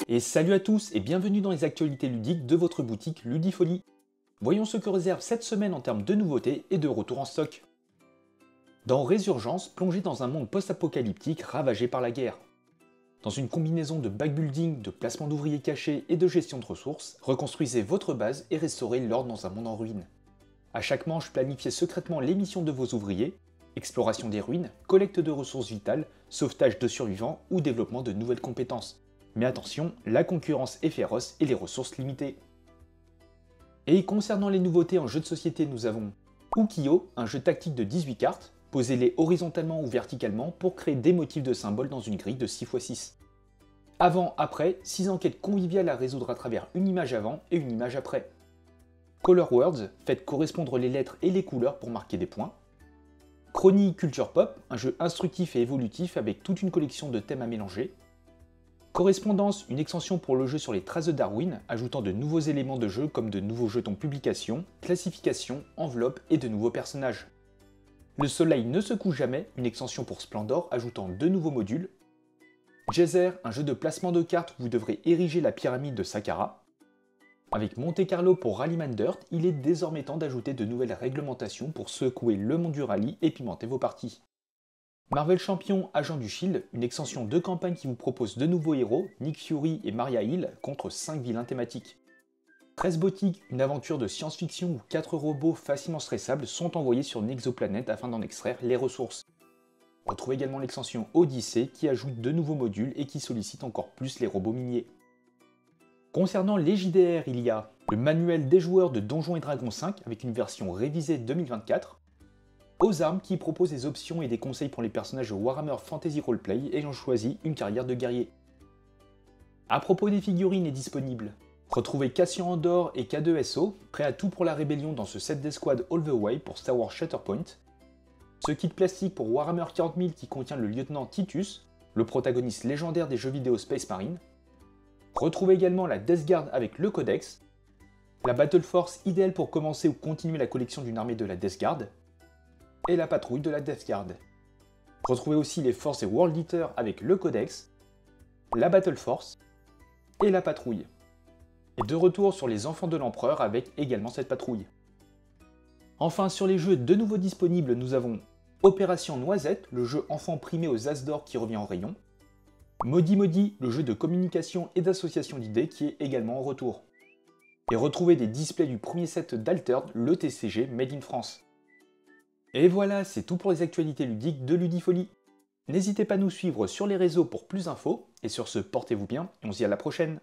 Et salut à tous et bienvenue dans les actualités ludiques de votre boutique Ludifolie. Voyons ce que réserve cette semaine en termes de nouveautés et de retour en stock. Dans Résurgence, plongez dans un monde post-apocalyptique ravagé par la guerre. Dans une combinaison de backbuilding, de placement d'ouvriers cachés et de gestion de ressources, reconstruisez votre base et restaurez l'ordre dans un monde en ruine. À chaque manche, planifiez secrètement les missions de vos ouvriers, exploration des ruines, collecte de ressources vitales, sauvetage de survivants ou développement de nouvelles compétences. Mais attention, la concurrence est féroce et les ressources limitées. Et concernant les nouveautés en jeu de société, nous avons Ukiyo, un jeu tactique de 18 cartes, posez-les horizontalement ou verticalement pour créer des motifs de symboles dans une grille de 6x6. Avant-après, 6 enquêtes conviviales à résoudre à travers une image avant et une image après. Color Words, faites correspondre les lettres et les couleurs pour marquer des points. Chrony Culture Pop, un jeu instructif et évolutif avec toute une collection de thèmes à mélanger. Correspondance, une extension pour le jeu sur les traces de Darwin, ajoutant de nouveaux éléments de jeu comme de nouveaux jetons publication, classification, enveloppe et de nouveaux personnages. Le soleil ne se couche jamais, une extension pour Splendor ajoutant deux nouveaux modules. Jazzer, un jeu de placement de cartes où vous devrez ériger la pyramide de Saqqara. Avec Monte Carlo pour Rallyman Dirt, il est désormais temps d'ajouter de nouvelles réglementations pour secouer le monde du rallye et pimenter vos parties. Marvel Champion, Agent du Shield, une extension de campagne qui vous propose de nouveaux héros, Nick Fury et Maria Hill, contre 5 vilains thématiques. 13 Boutique, une aventure de science-fiction où 4 robots facilement stressables sont envoyés sur une exoplanète afin d'en extraire les ressources. Retrouvez également l'extension Odyssée qui ajoute de nouveaux modules et qui sollicite encore plus les robots miniers. Concernant les JDR, il y a le manuel des joueurs de Donjons et Dragons 5 avec une version révisée 2024, Aux Armes qui propose des options et des conseils pour les personnages de Warhammer Fantasy Roleplay ayant choisi une carrière de guerrier. À propos des figurines est disponible, retrouvez Cassian Andor et K2SO, prêts à tout pour la rébellion dans ce set d'escouade All the Way pour Star Wars Shatterpoint, ce kit plastique pour Warhammer 40 000 qui contient le lieutenant Titus, le protagoniste légendaire des jeux vidéo Space Marine, retrouvez également la Death Guard avec le Codex, la Battle Force idéale pour commencer ou continuer la collection d'une armée de la Death Guard, et la patrouille de la Death Guard. Retrouvez aussi les forces et World Eater avec le Codex, la Battle Force et la patrouille. Et de retour sur les Enfants de l'Empereur avec également cette patrouille. Enfin sur les jeux de nouveau disponibles, nous avons Opération Noisette, le jeu enfant primé aux As d'or qui revient en rayon, Modi Modi, le jeu de communication et d'association d'idées qui est également en retour. Et retrouvez des displays du premier set d'Altered, le TCG Made in France. Et voilà, c'est tout pour les actualités ludiques de Ludifolie. N'hésitez pas à nous suivre sur les réseaux pour plus d'infos, et sur ce, portez-vous bien, et on se dit à la prochaine.